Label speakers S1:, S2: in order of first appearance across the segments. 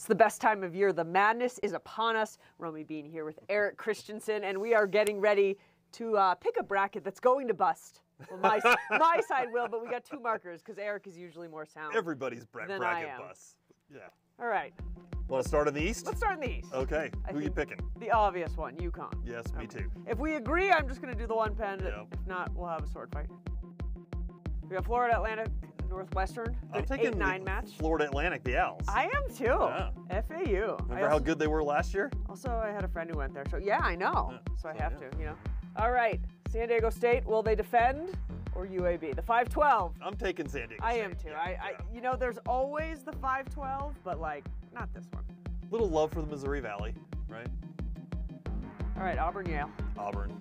S1: It's the best time of year. The madness is upon us. Romi Bean here with Eric Christensen, and we are getting ready to pick a bracket that's going to bust. Well, my side will, but we got two markers because Eric is usually more sound.
S2: Everybody's bracket busts. Yeah.
S1: All right.
S2: Want to start in the East?
S1: Let's start in the East.
S2: Okay. Who are you picking?
S1: The obvious one, UConn.
S2: Yes, me too.
S1: If we agree, I'm just going to do the one pen.
S2: Yep.
S1: If not, we'll have a sword fight. We got Florida Atlantic, Northwestern.
S2: I'm taking
S1: 8-9 match.
S2: Florida Atlantic, the Owls.
S1: I am too.
S2: Yeah.
S1: FAU.
S2: Remember how good they were last year?
S1: Also, I had a friend who went there, so yeah, I know.
S2: Yeah,
S1: so I have to, you know. All right, San Diego State. Will they defend or UAB? The 5-12.
S2: I'm taking San Diego
S1: I
S2: State.
S1: am too.
S2: Yeah,
S1: You know, there's always the 5-12, but like not this one.
S2: Little love for the Missouri Valley, right?
S1: All right, Auburn, Yale.
S2: Auburn.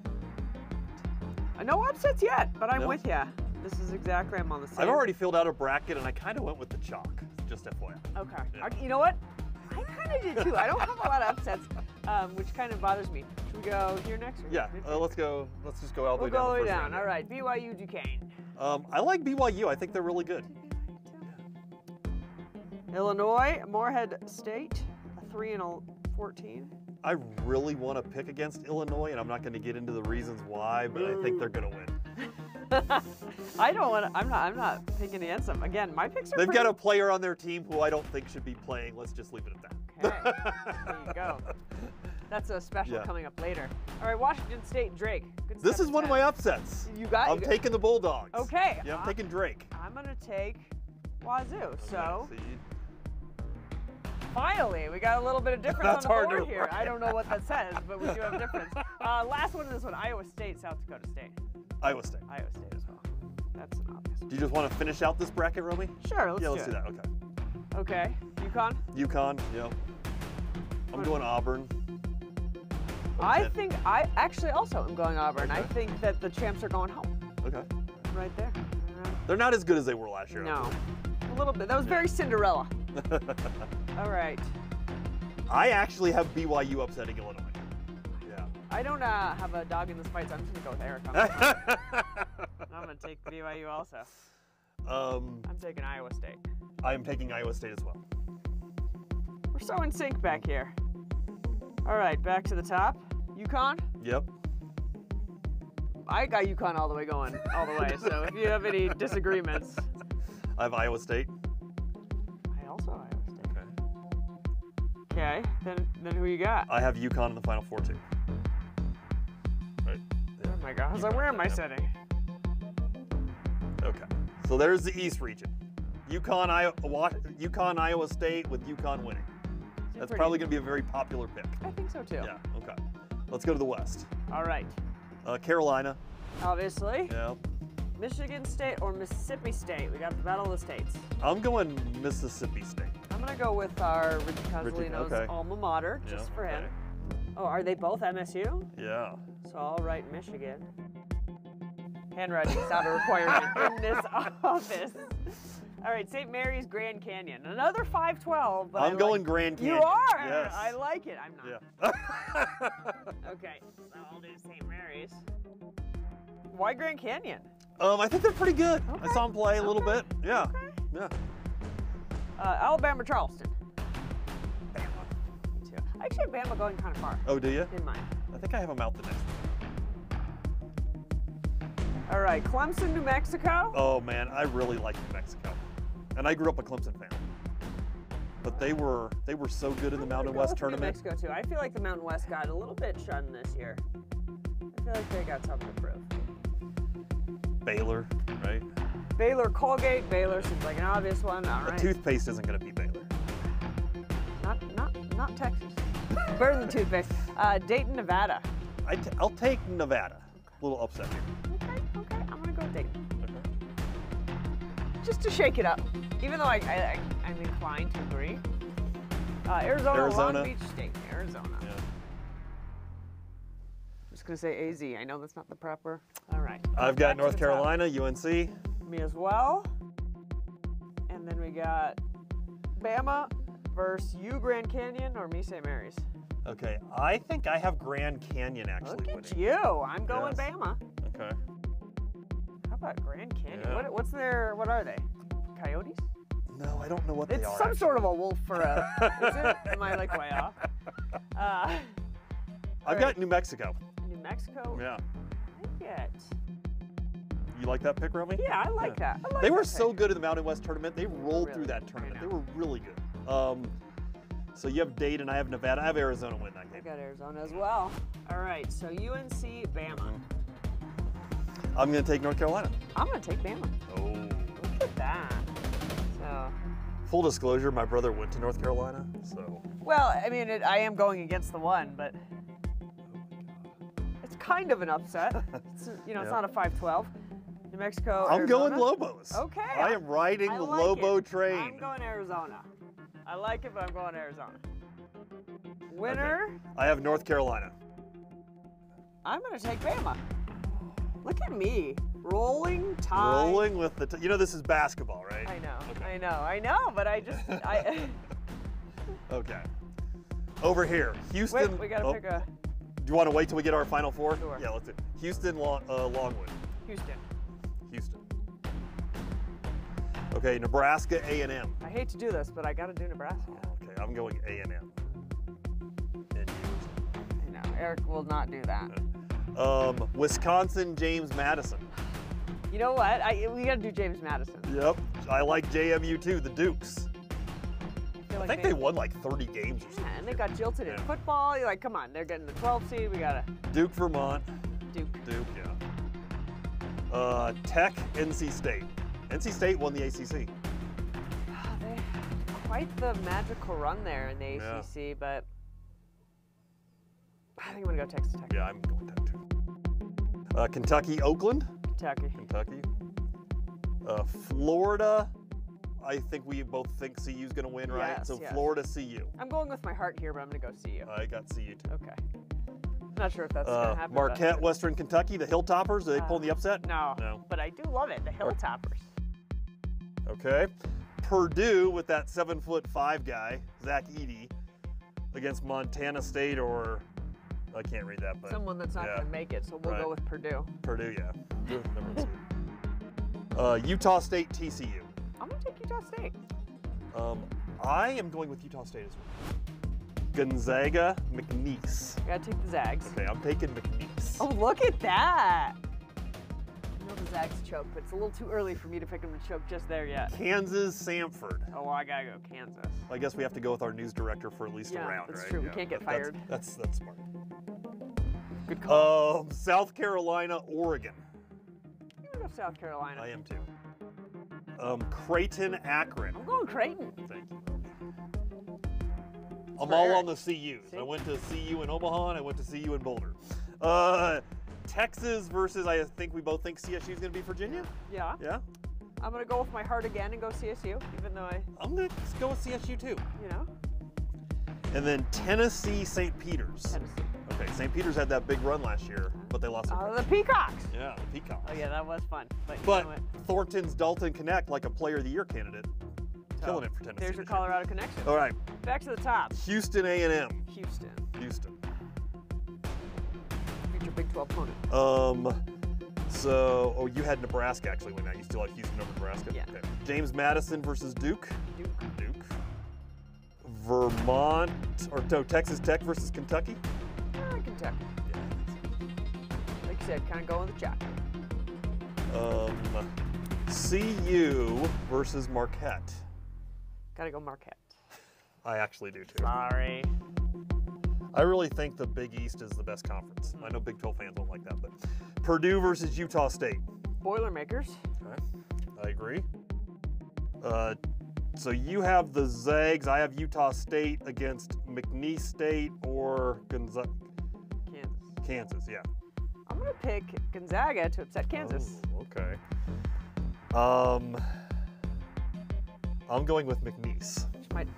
S1: No upsets yet, but I'm
S2: No.
S1: with you. This is exactly, I'm on the same.
S2: I've already filled out a bracket, and I kind of went with the chalk, just FYI.
S1: Okay.
S2: Yeah.
S1: You know what? I kind of did too. I don't have a lot of upsets, which kind of bothers me. Should we go here next? Or
S2: Yeah, let's go. Let's just go all the
S1: we'll
S2: way down.
S1: go all the way
S2: the first
S1: down.
S2: round.
S1: All right, BYU, Duquesne.
S2: I like BYU. I think they're really good.
S1: Illinois, Morehead State, 3-14.
S2: I really want to pick against Illinois, and I'm not going to get into the reasons why, but I think they're going to win.
S1: I don't want to. I'm not picking against them. Again, my picks are.
S2: They've got a player on their team who I don't think should be playing. Let's just leave it at that.
S1: Okay, there you go. That's a special
S2: Yeah.
S1: coming up later. All right, Washington State, Drake. Good
S2: This is
S1: 7-10.
S2: one of my upsets.
S1: You got.
S2: I'm taking the Bulldogs.
S1: Okay.
S2: Yeah, I'm taking Drake.
S1: I'm gonna take Wazoo. So.
S2: Okay,
S1: Finally, we got a little bit of difference
S2: That's
S1: on the
S2: hard
S1: board
S2: to
S1: here.
S2: write.
S1: I don't know what that says, but we do have a difference. Last one in this one, Iowa State, South Dakota State.
S2: Iowa State.
S1: Iowa State as well. That's an obvious one.
S2: Do you just want to finish out this bracket, Romy?
S1: Sure, let's
S2: let's do that. Okay.
S1: Okay, UConn?
S2: UConn, yep. I'm going Auburn.
S1: I think, I actually also am going Auburn.
S2: Okay.
S1: I think that the champs are going home.
S2: Okay.
S1: Right there.
S2: They're not as good as they were last year.
S1: No, a little bit. That was very Cinderella. All right.
S2: I actually have BYU upsetting Illinois. Yeah.
S1: I don't have a dog in this fight, so I'm just going to go with Eric. I'm going to take BYU also. I'm taking Iowa State.
S2: I am taking Iowa State as well.
S1: We're so in sync back here. All right, back to the top. UConn?
S2: Yep.
S1: I got UConn all the way going, all the way. So if you have any disagreements.
S2: I have Iowa State.
S1: I also have Iowa State.
S2: Okay.
S1: Okay, then who you got?
S2: I have UConn in the Final Four too. Right.
S1: Oh my God, I was like, where am I sitting?
S2: Okay. So there's the East region. UConn, Iowa State with UConn winning. That's probably going to be a very popular pick.
S1: I think so too.
S2: Yeah, okay. Let's go to the West.
S1: All right.
S2: Carolina.
S1: Obviously.
S2: Yeah.
S1: Michigan State or Mississippi State? We got the Battle of the States.
S2: I'm going Mississippi State.
S1: I'm going to go with our Ricky Cozzolino's
S2: okay.
S1: alma mater, just
S2: Yeah,
S1: for him.
S2: okay.
S1: Oh, are they both MSU?
S2: Yeah.
S1: So I'll write Michigan. Handwriting is not a requirement in this office. All right, St. Mary's Grand Canyon. Another 5-12. But
S2: I'm going Grand Canyon.
S1: You are?
S2: Yes.
S1: I like it. I'm not.
S2: Yeah.
S1: Okay, so I'll do St. Mary's. Why Grand Canyon?
S2: I think they're pretty good.
S1: Okay.
S2: I saw them play a little
S1: Okay.
S2: bit. Yeah.
S1: Okay.
S2: Yeah.
S1: Alabama Charleston.
S2: Bama.
S1: Me too. I actually have Bama going kind of far
S2: Oh, do you?
S1: in mine.
S2: I think I have them out the next one.
S1: All right, Clemson, New Mexico.
S2: Oh man, I really like New Mexico, and I grew up a Clemson fan. But they were so good in the Mountain
S1: Go
S2: West
S1: with
S2: tournament.
S1: New Mexico too. I feel like the Mountain West got a little bit shunned this year. I feel like they got something to prove.
S2: Baylor, right?
S1: Baylor, Colgate. Baylor seems like an obvious one. All
S2: The
S1: right.
S2: toothpaste isn't going to be Baylor.
S1: Not Texas. Better than toothpaste. Dayton, Nevada.
S2: I'll take Nevada. A little upset here.
S1: Okay. I'm gonna go with Dayton.
S2: Okay.
S1: Just to shake it up, even though I'm inclined to agree. Arizona, Long Beach State, Arizona.
S2: Yeah.
S1: Just gonna say AZ. I know that's not the proper. All right.
S2: I've
S1: Back
S2: got
S1: to
S2: North
S1: the
S2: Carolina, UNC.
S1: top. Me as well. And then we got Bama versus you, Grand Canyon, or me, St. Mary's.
S2: Okay, I think I have Grand Canyon actually
S1: Look
S2: winning.
S1: at you. I'm going
S2: Yes.
S1: Bama.
S2: Okay.
S1: How about Grand Canyon?
S2: Yeah.
S1: What are they? Coyotes?
S2: No, I don't know what they
S1: It's
S2: are.
S1: some
S2: actually.
S1: sort of a wolf or a. Is it? Am I like way off?
S2: I've got New Mexico.
S1: New Mexico.
S2: Yeah.
S1: I get.
S2: You like that pick, Romy?
S1: Yeah, I like that. I like
S2: They were
S1: that
S2: so
S1: pick.
S2: good in the Mountain West tournament. They rolled
S1: really
S2: through that
S1: good.
S2: tournament.
S1: I
S2: They
S1: know.
S2: were really good. So you have Dayton, I have Nevada. I have Arizona win that
S1: I
S2: game.
S1: got Arizona as well. All right, so UNC, Bama.
S2: I'm going to take North Carolina.
S1: I'm gonna take Bama.
S2: Oh.
S1: Look at that. So,
S2: Full disclosure, my brother went to North Carolina, so.
S1: well, I mean, I am going against the one, but it's kind of an upset. It's, it's
S2: Yeah.
S1: not a 5-12. New Mexico.
S2: I'm going
S1: Arizona.
S2: Lobos.
S1: Okay.
S2: I am riding
S1: I
S2: the
S1: like
S2: Lobo
S1: it.
S2: train.
S1: I'm going Arizona. I like it, but I'm going Arizona. Winner.
S2: Okay. I have North Carolina.
S1: I'm gonna take Bama. Look at me, rolling tide.
S2: Rolling with the, this is basketball, right?
S1: I know,
S2: Okay.
S1: I know, but I just,
S2: Okay. Over here, Houston.
S1: Wait, we gotta pick a
S2: Do you want to wait till we get our final four?
S1: Sure.
S2: Yeah, let's do it. Houston, Longwood.
S1: Houston.
S2: Houston. Okay, Nebraska, A&M.
S1: I hate to do this, but I gotta do Nebraska.
S2: Okay, I'm going A&M. And
S1: I know, Eric will not do that.
S2: you? Wisconsin, James Madison.
S1: You know what? We gotta do James Madison.
S2: Yep, I like JMU too, the Dukes.
S1: feel
S2: I
S1: like
S2: think they won like 30 games or
S1: Yeah,
S2: something.
S1: and they got jilted in
S2: Yeah.
S1: football. You're like, come on, they're getting the 12 seed. We gotta
S2: Duke, Vermont.
S1: Duke.
S2: Duke, yeah. Tech, NC State. NC State won the ACC.
S1: They quite the magical run there in the
S2: Yeah.
S1: ACC, but I think I'm gonna go Texas Tech.
S2: Yeah, I'm going Tech too. Kentucky, Oakland.
S1: Kentucky.
S2: Kentucky. Florida, I think we both think CU's going to win, right?
S1: Yes,
S2: So
S1: yes.
S2: Florida, CU.
S1: I'm going with my heart here, but I'm gonna go see you.
S2: I got CU too.
S1: Okay. Not sure if that's gonna happen. but-
S2: Marquette, Western Kentucky, the Hilltoppers, are they pulling the upset?
S1: No.
S2: No.
S1: But I do love it. The Hilltoppers.
S2: Okay. Purdue with that 7'5" guy, Zach Edey, against Montana State or, I can't read that, but
S1: Someone that's not
S2: yeah.
S1: gonna make it, so we'll
S2: Right.
S1: go with Purdue.
S2: Purdue, yeah. Number 2. Utah State, TCU.
S1: I'm gonna take Utah State.
S2: I am going with Utah State as well. Gonzaga, McNeese.
S1: Gotta take the Zags.
S2: Okay, I'm taking McNeese.
S1: Oh, look at that! I know the Zags choke, but it's a little too early for me to pick them to choke just there yet.
S2: Kansas, Samford.
S1: Oh, well, I gotta go Kansas.
S2: I guess we have to go with our news director for at least a
S1: Yeah,
S2: round,
S1: that's
S2: right?
S1: true. We can't get
S2: That's-
S1: fired.
S2: That's smart.
S1: Good call.
S2: South Carolina, Oregon.
S1: I'm gonna go South Carolina.
S2: I am too. Creighton, Akron.
S1: I'm going Creighton.
S2: Thank you. I'm
S1: for
S2: all
S1: Eric.
S2: on the CUs.
S1: See?
S2: I went to CU in Omaha and I went to CU in Boulder. Texas versus, I think we both think CSU is going to be Virginia.
S1: Yeah.
S2: Yeah?
S1: I'm gonna go with my heart again and go CSU, even though
S2: I'm going to go with CSU too.
S1: you know,
S2: And then Tennessee, St. Peter's.
S1: Tennessee.
S2: Okay, St. Peter's had that big run last year, but they lost their
S1: Oh,
S2: coach.
S1: the Peacocks.
S2: Yeah, the Peacocks.
S1: Oh yeah, that was fun. But, you
S2: But
S1: know what?
S2: Thornton's Dalton Connect, like a Player of the Year candidate,
S1: So,
S2: killing it for Tennessee.
S1: There's your
S2: this year.
S1: Colorado connection.
S2: All right,
S1: Back to the top.
S2: Houston A&M.
S1: Houston,
S2: Houston.
S1: future Big 12 opponent.
S2: So you had Nebraska actually win that. You still have Houston over Nebraska?
S1: Yeah.
S2: Okay. James Madison versus Duke.
S1: Duke.
S2: Duke. Vermont, or no, Texas Tech versus Kentucky.
S1: Kentucky. Like you said, kind of going with the jack.
S2: CU versus Marquette.
S1: Gotta go Marquette.
S2: I actually do too.
S1: Sorry.
S2: I really think the Big East is the best conference. I know Big 12 fans don't like that, but Purdue versus Utah State.
S1: Boilermakers.
S2: Okay, I agree. So you have the Zags. I have Utah State against McNeese State or
S1: Kansas.
S2: Kansas. Yeah.
S1: I'm gonna pick Gonzaga to upset Kansas.
S2: Oh, okay. I'm going with McNeese.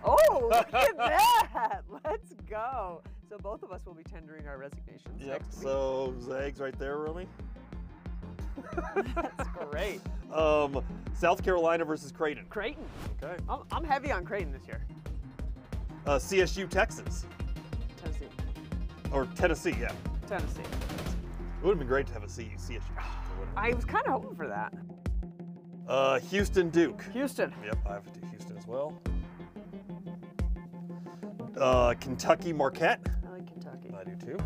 S1: Oh, look at that! Let's go. So both of us will be tendering our resignations
S2: Yep.
S1: next week.
S2: So Zags right there, Romy.
S1: That's great.
S2: South Carolina versus Creighton.
S1: Creighton.
S2: Okay.
S1: I'm heavy on Creighton this year.
S2: CSU, Texas,
S1: Tennessee.
S2: or Tennessee. Yeah.
S1: Tennessee.
S2: It would have been great to have a CSU.
S1: I was kind of hoping for that.
S2: Houston, Duke.
S1: Houston.
S2: Yep, I have to do Houston well. Kentucky Marquette.
S1: I like Kentucky.
S2: I do too.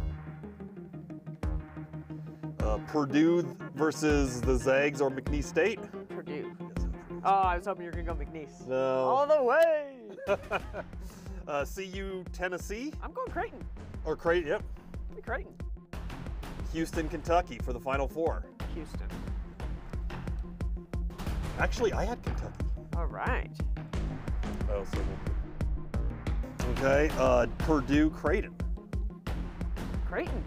S2: Purdue versus the Zags or McNeese State.
S1: Purdue. Oh, I was hoping you were going to go McNeese.
S2: No.
S1: All the way.
S2: CU Tennessee.
S1: I'm going Creighton.
S2: Or Creighton, yep.
S1: Give me Creighton.
S2: Houston, Kentucky for the Final Four.
S1: Houston.
S2: Actually, I had Kentucky.
S1: All right.
S2: Oh, so okay. Purdue, Creighton.
S1: Creighton.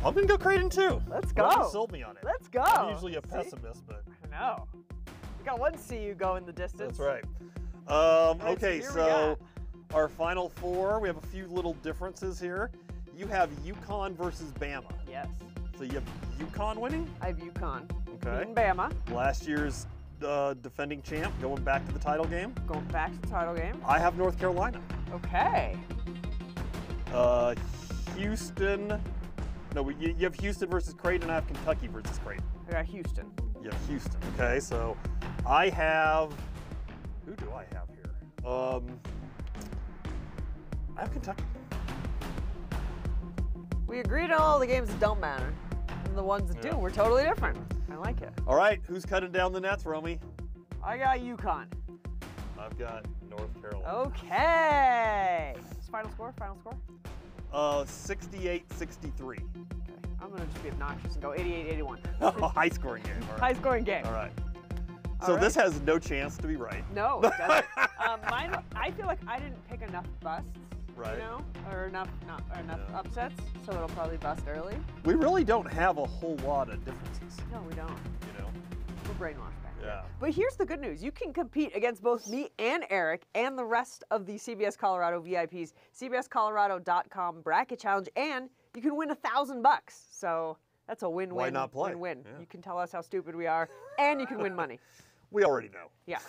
S2: I'm gonna go Creighton too.
S1: Let's go.
S2: Romi sold me on it.
S1: Let's go.
S2: I'm usually a pessimist, but
S1: I know. We got one CU go in the distance.
S2: that's right. Okay, so our Final Four, we have a few little differences here. You have UConn versus Bama.
S1: Yes.
S2: So you have UConn winning?
S1: I have UConn.
S2: Okay.
S1: Beating Bama.
S2: Last year's defending champ, going back to the title game.
S1: Going back to the title game.
S2: I have North Carolina.
S1: Okay.
S2: Houston. No, you have Houston versus Creighton, and I have Kentucky versus Creighton.
S1: I got Houston.
S2: You have Houston. Okay, so I have. Who do I have here? I have Kentucky.
S1: We agreed on all the games that don't matter. And the ones that do, we're totally different. I like it.
S2: All right, who's cutting down the nets, Romi?
S1: I got UConn.
S2: I've got North Carolina.
S1: Okay. Final score?
S2: 68-63.
S1: Okay. I'm going to just be obnoxious and go 88-81.
S2: High scoring game. All right.
S1: High scoring game.
S2: All right. So this has no chance to be right.
S1: No, it doesn't. Mine, I feel like I didn't pick enough busts,
S2: Right.
S1: you know, or enough upsets, so it'll probably bust early.
S2: We really don't have a whole lot of differences.
S1: No, we don't.
S2: You know.
S1: We're brainwashed back there.
S2: Yeah.
S1: But here's the good news. You can compete against both me and Eric and the rest of the CBS Colorado VIPs, cbscolorado.com bracket challenge, and you can win $1,000. So that's a win-win.
S2: Why not play?
S1: Win-win.
S2: Yeah.
S1: You can tell us how stupid we are, and you can win money.
S2: We already know.
S1: Yeah.